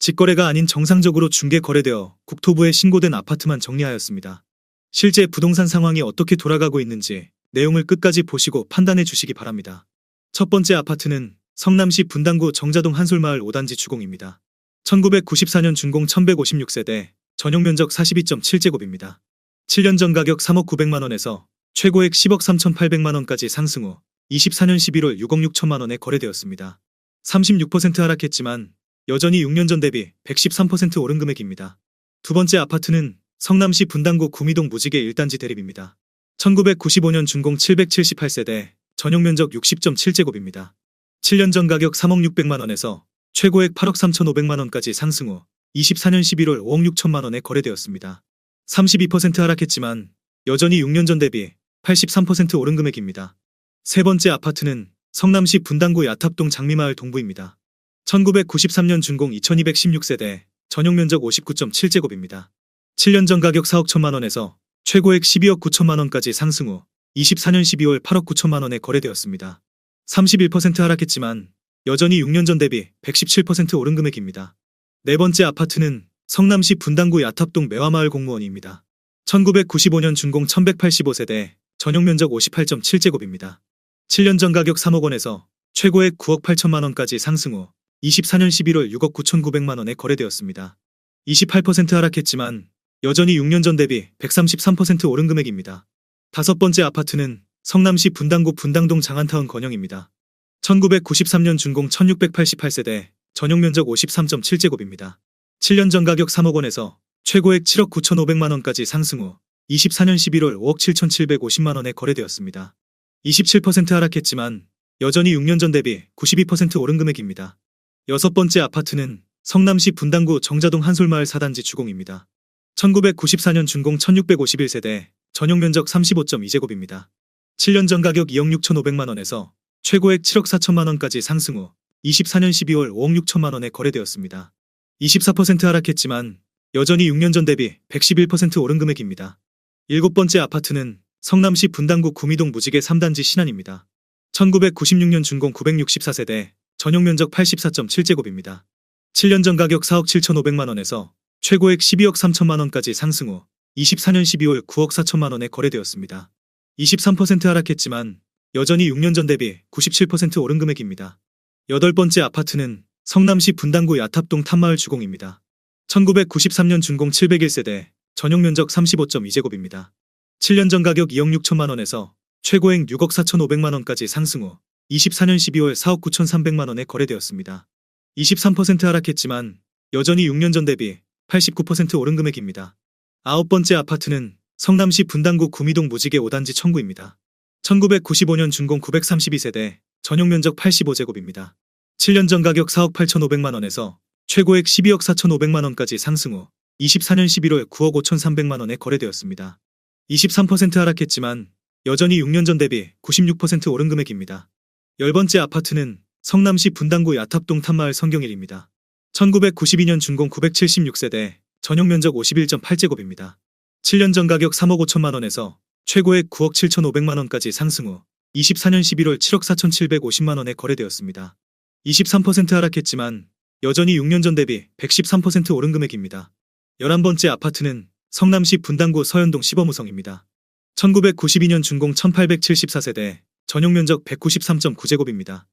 직거래가 아닌 정상적으로 중개 거래되어 국토부에 신고된 아파트만 정리하였습니다. 실제 부동산 상황이 어떻게 돌아가고 있는지 내용을 끝까지 보시고 판단해 주시기 바랍니다. 첫 번째 아파트는 성남시 분당구 정자동 한솔마을 5단지 주공입니다. 1994년 준공 1156세대, 전용면적 42.7제곱입니다. 7년 전 가격 3억 900만원에서 최고액 10억 3,800만원까지 상승 후 24년 11월 6억 6천만원에 거래되었습니다. 36% 하락했지만 여전히 6년 전 대비 113% 오른 금액입니다. 두 번째 아파트는 성남시 분당구 구미동 무지개 1단지 대립입니다. 1995년 준공 778세대, 전용면적 60.7제곱입니다. 7년 전 가격 3억 600만원에서 최고액 8억 3,500만원까지 상승 후 24년 11월 5억 6천만원에 거래되었습니다. 32% 하락했지만 여전히 6년 전 대비 83% 오른 금액입니다. 세 번째 아파트는 성남시 분당구 야탑동 장미마을 동부입니다. 1993년 준공 2216세대, 전용면적 59.7제곱입니다. 7년 전 가격 4억 1천만원에서 최고액 12억 9천만원까지 상승 후 24년 12월 8억 9천만원에 거래되었습니다. 31% 하락했지만 여전히 6년 전 대비 117% 오른 금액입니다. 네 번째 아파트는 성남시 분당구 야탑동 매화마을 공무원입니다. 1995년 준공 1185세대, 전용면적 58.7제곱입니다. 7년 전 가격 3억 원에서 최고액 9억 8천만원까지 상승 후 24년 11월 6억 9,900만원에 거래되었습니다. 28% 하락했지만 여전히 6년 전 대비 133% 오른 금액입니다. 다섯 번째 아파트는 성남시 분당구 분당동 장안타운 건영입니다. 1993년 준공 1688세대, 전용면적 53.7제곱입니다. 7년 전 가격 3억 원에서 최고액 7억 9,500만원까지 상승 후 24년 11월 5억 7,750만원에 거래되었습니다. 27% 하락했지만 여전히 6년 전 대비 92% 오른 금액입니다. 여섯 번째 아파트는 성남시 분당구 정자동 한솔마을 4단지 주공입니다. 1994년 준공 1651세대, 전용면적 35.2제곱입니다. 7년 전 가격 2억 6,500만원에서 최고액 7억 4천만원까지 상승 후 24년 12월 5억 6천만원에 거래되었습니다. 24% 하락했지만 여전히 6년 전 대비 111% 오른 금액입니다. 일곱 번째 아파트는 성남시 분당구 구미동 무지개 3단지 신안입니다. 1996년 준공 964세대, 전용면적 84.7제곱입니다. 7년 전 가격 4억 7,500만원에서 최고액 12억 3천만원까지 상승 후 24년 12월 9억 4천만원에 거래되었습니다. 23% 하락했지만 여전히 6년 전 대비 97% 오른 금액입니다. 여덟 번째 아파트는 성남시 분당구 야탑동 탐마을 주공입니다. 1993년 준공 701세대, 전용면적 35.2제곱입니다. 7년 전 가격 2억 6천만원에서 최고액 6억 4,500만원까지 상승 후 24년 12월 4억 9,300만원에 거래되었습니다. 23% 하락했지만 여전히 6년 전 대비 89% 오른 금액입니다. 아홉 번째 아파트는 성남시 분당구 구미동 무지개 5단지 청구입니다. 1995년 준공 932세대, 전용면적 85제곱입니다. 7년 전 가격 4억 8,500만원에서 최고액 12억 4,500만원까지 상승 후 24년 11월 9억 5,300만원에 거래되었습니다. 23% 하락했지만 여전히 6년 전 대비 96% 오른 금액입니다. 열 번째 아파트는 성남시 분당구 야탑동 탐마을 성경일입니다. 1992년 준공 976세대, 전용면적 51.8제곱입니다. 7년 전 가격 3억 5천만원에서 최고액 9억 7,500만원까지 상승 후 24년 11월 7억 4,750만원에 거래되었습니다. 23% 하락했지만 여전히 6년 전 대비 113% 오른 금액입니다. 11번째 아파트는 성남시 분당구 서현동 시범우성입니다. 1992년 준공 1874세대, 전용면적 193.9제곱입니다.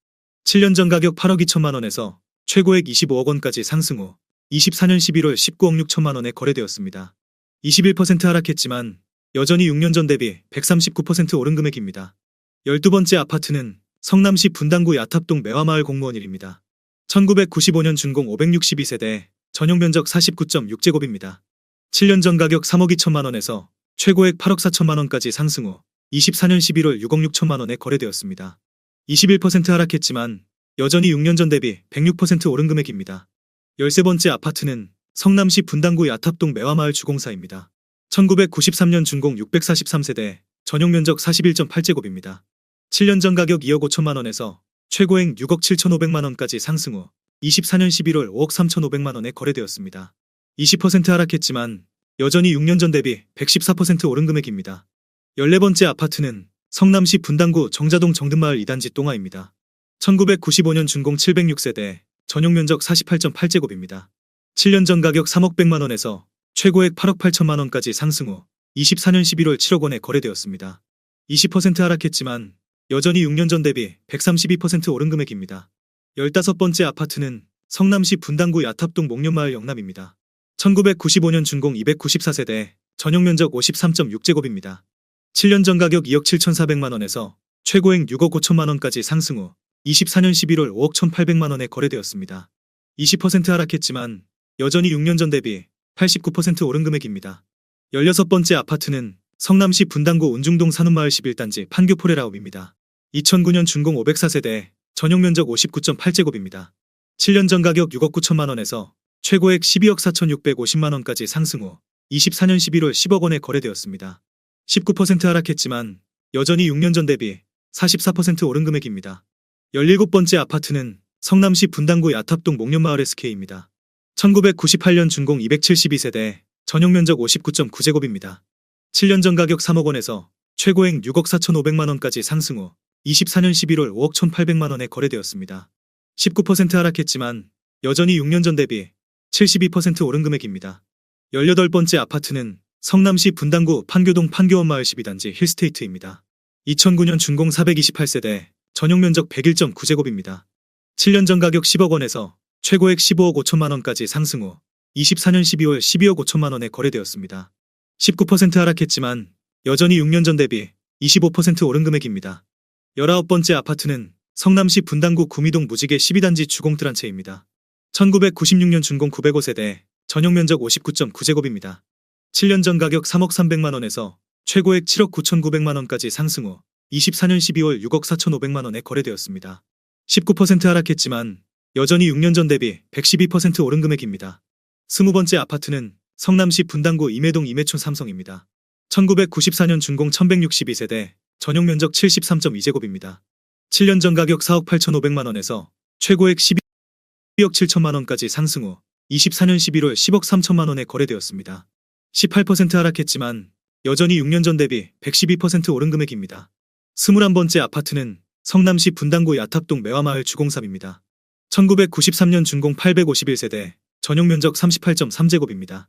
7년 전 가격 8억 2천만원에서 최고액 25억 원까지 상승 후 24년 11월 19억 6천만원에 거래되었습니다. 21% 하락했지만 여전히 6년 전 대비 139% 오른 금액입니다. 12번째 아파트는 성남시 분당구 야탑동 매화마을 공무원일입니다. 1995년 준공 562세대, 전용면적 49.6제곱입니다. 7년 전 가격 3억 2천만원에서 최고액 8억 4천만원까지 상승 후 24년 11월 6억 6천만원에 거래되었습니다. 21% 하락했지만 여전히 6년 전 대비 106% 오른 금액입니다. 13번째 아파트는 성남시 분당구 야탑동 매화마을 주공사입니다. 1993년 준공 643세대, 전용면적 41.8제곱입니다. 7년 전 가격 2억 5천만원에서 최고액 6억 7,500만원까지 상승 후 24년 11월 5억 3,500만원에 거래되었습니다. 20% 하락했지만 여전히 6년 전 대비 114% 오른 금액입니다. 14번째 아파트는 성남시 분당구 정자동 정든마을 2단지 똥하입니다. 1995년 준공 706세대, 전용면적 48.8제곱입니다. 7년 전 가격 3억 100만 원에서 최고액 8억 8천만 원까지 상승 후 24년 11월 7억 원에 거래되었습니다. 20% 하락했지만 여전히 6년 전 대비 132% 오른 금액입니다. 15번째 아파트는 성남시 분당구 야탑동 목련마을 영남입니다. 1995년 준공 294세대, 전용 면적 53.6제곱입니다. 7년 전 가격 2억 7,400만 원에서 최고액 6억 5천만 원까지 상승 후 24년 11월 5억 1,800만 원에 거래되었습니다. 20% 하락했지만 여전히 6년 전 대비 89% 오른 금액입니다. 16번째 아파트는 성남시 분당구 운중동 산운마을 11단지 판교포레라움입니다. 2009년 준공 504세대, 전용 면적 59.8제곱입니다. 7년 전 가격 6억 9천만 원에서 최고액 12억 4,650만 원까지 상승 후 24년 11월 10억 원에 거래되었습니다. 19% 하락했지만 여전히 6년 전 대비 44% 오른 금액입니다. 17번째 아파트는 성남시 분당구 야탑동 목련마을 SK입니다. 1998년 준공 272세대, 전용 면적 59.9제곱입니다. 7년 전 가격 3억 원에서 최고액 6억 4,500만 원까지 상승 후 24년 11월 5억 1,800만 원에 거래되었습니다. 19% 하락했지만 여전히 6년 전 대비 72% 오른 금액입니다. 18번째 아파트는 성남시 분당구 판교동 판교원마을 12단지 힐스테이트입니다. 2009년 준공 428세대, 전용 면적 101.9제곱입니다. 7년 전 가격 10억 원에서 최고액 15억 5천만 원까지 상승 후 24년 12월 12억 5천만 원에 거래되었습니다. 19% 하락했지만 여전히 6년 전 대비 25% 오른 금액입니다. 19번째 아파트는 성남시 분당구 구미동 무지개 12단지 주공틀 한 채입니다. 1996년 준공 905세대, 전용 면적 59.9제곱입니다. 7년 전 가격 3억 300만 원에서 최고액 7억 9,900만 원까지 상승 후 24년 12월 6억 4,500만 원에 거래되었습니다. 19% 하락했지만 여전히 6년 전 대비 112% 오른 금액입니다. 20번째 아파트는 성남시 분당구 임해동 임해촌 삼성입니다. 1994년 준공 1162세대, 전용 면적 73.2제곱입니다. 7년 전 가격 4억 8,500만 원에서 최고액 12억 7천만 원까지 상승 후 24년 11월 10억 3천만 원에 거래되었습니다. 18% 하락했지만 여전히 6년 전 대비 112% 오른 금액입니다. 21번째 아파트는 성남시 분당구 야탑동 매화마을 주공삼입니다. 1993년 준공 851세대, 전용 면적 38.3제곱입니다.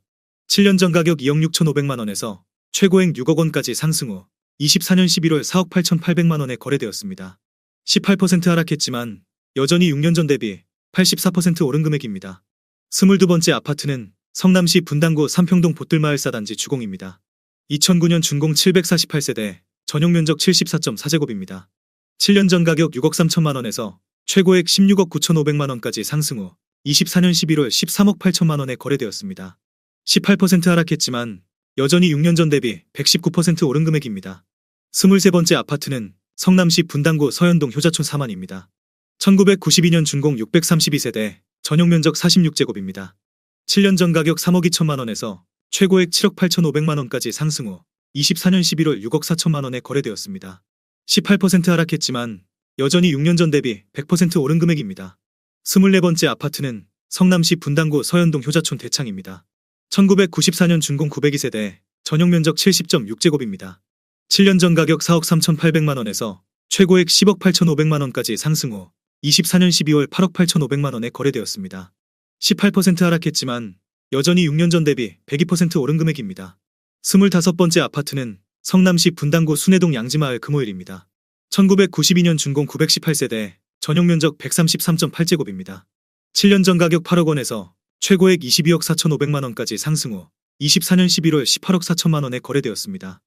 7년 전 가격 2억 6,500만 원에서 최고액 6억 원까지 상승 후 24년 11월 4억 8,800만 원에 거래되었습니다. 18% 하락했지만 여전히 6년 전 대비 84% 오른 금액입니다. 22번째 아파트는 성남시 분당구 삼평동 보뜰마을 4단지 주공입니다. 2009년 준공 748세대, 전용 면적 74.4제곱입니다. 7년 전 가격 6억 3천만 원에서 최고액 16억 9,500만 원까지 상승 후 24년 11월 13억 8천만 원에 거래되었습니다. 18% 하락했지만 여전히 6년 전 대비 119% 오른 금액입니다. 23번째 아파트는 성남시 분당구 서현동 효자촌 4만입니다. 1992년 준공 632세대, 전용 면적 46제곱입니다. 7년 전 가격 3억 2천만 원에서 최고액 7억 8,500만 원까지 상승 후 24년 11월 6억 4천만 원에 거래되었습니다. 18% 하락했지만 여전히 6년 전 대비 100% 오른 금액입니다. 24번째 아파트는 성남시 분당구 서현동 효자촌 대창입니다. 1994년 준공 902세대, 전용 면적 70.6제곱입니다. 7년 전 가격 4억 3,800만 원에서 최고액 10억 8,500만 원까지 상승 후 24년 12월 8억 8,500만 원에 거래되었습니다. 18% 하락했지만 여전히 6년 전 대비 102% 오른 금액입니다. 25번째 아파트는 성남시 분당구 순회동 양지마을 금호일입니다. 1992년 준공 918세대, 전용 면적 133.8제곱입니다. 7년 전 가격 8억 원에서 최고액 22억 4,500만 원까지 상승 후 24년 11월 18억 4천만 원에 거래되었습니다.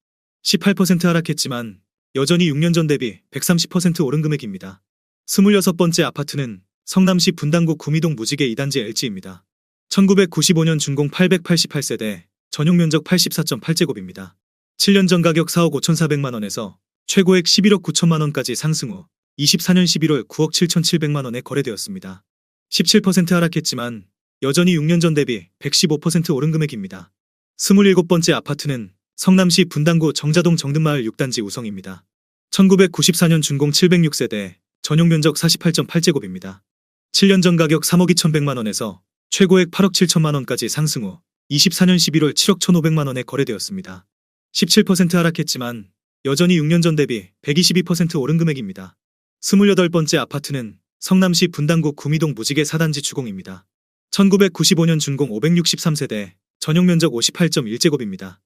18% 하락했지만 여전히 6년 전 대비 130% 오른 금액입니다. 26번째 아파트는 성남시 분당구 구미동 무지개 2단지 LG입니다. 1995년 준공 888세대, 전용 면적 84.8제곱입니다. 7년 전 가격 4억 5,400만 원에서 최고액 11억 9천만 원까지 상승 후 24년 11월 9억 7,700만 원에 거래되었습니다. 17% 하락했지만 여전히 6년 전 대비 115% 오른 금액입니다. 27번째 아파트는 성남시 분당구 정자동 정든마을 6단지 우성입니다. 1994년 준공 706세대, 전용 면적 48.8제곱입니다. 7년 전 가격 3억 2,100만 원에서 최고액 8억 7천만 원까지 상승 후 24년 11월 7억 1,500만 원에 거래되었습니다. 17% 하락했지만 여전히 6년 전 대비 122% 오른 금액입니다. 28번째 아파트는 성남시 분당구 구미동 무지개 4단지 주공입니다. 1995년 준공 563세대, 전용 면적 58.1제곱입니다.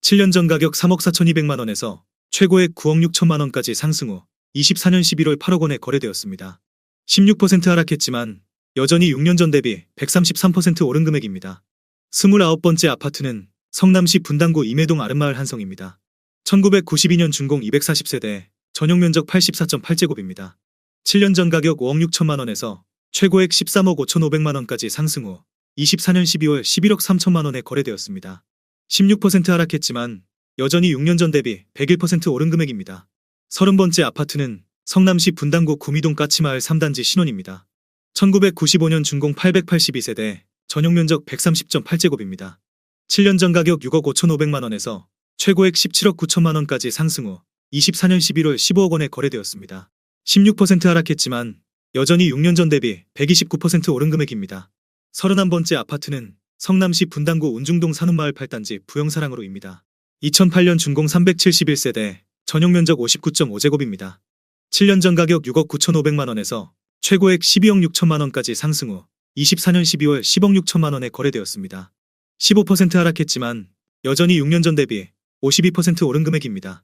7년 전 가격 3억 4,200만 원에서 최고액 9억 6천만 원까지 상승 후 24년 11월 8억 원에 거래되었습니다. 16% 하락했지만 여전히 6년 전 대비 133% 오른 금액입니다. 29번째 아파트는 성남시 분당구 임해동 아름마을 한성입니다. 1992년 준공 240세대, 전용 면적 84.8제곱입니다. 7년 전 가격 5억 6천만 원에서 최고액 13억 5,500만 원까지 상승 후 24년 12월 11억 3천만 원에 거래되었습니다. 16% 하락했지만 여전히 6년 전 대비 101% 오른 금액입니다. 30번째 아파트는 성남시 분당구 구미동 까치마을 3단지 신원입니다. 1995년 준공 882세대, 전용 면적 130.8제곱입니다. 7년 전 가격 6억 5,500만 원에서 최고액 17억 9천만 원까지 상승 후 24년 11월 15억 원에 거래되었습니다. 16% 하락했지만 여전히 6년 전 대비 129% 오른 금액입니다. 31번째 아파트는 성남시 분당구 운중동 산운마을 8단지 부영사랑으로입니다. 2008년 준공 371세대, 전용 면적 59.5제곱입니다. 7년 전 가격 6억 9,500만 원에서 최고액 12억 6천만 원까지 상승 후 24년 12월 10억 6천만 원에 거래되었습니다. 15% 하락했지만 여전히 6년 전 대비 52% 오른 금액입니다.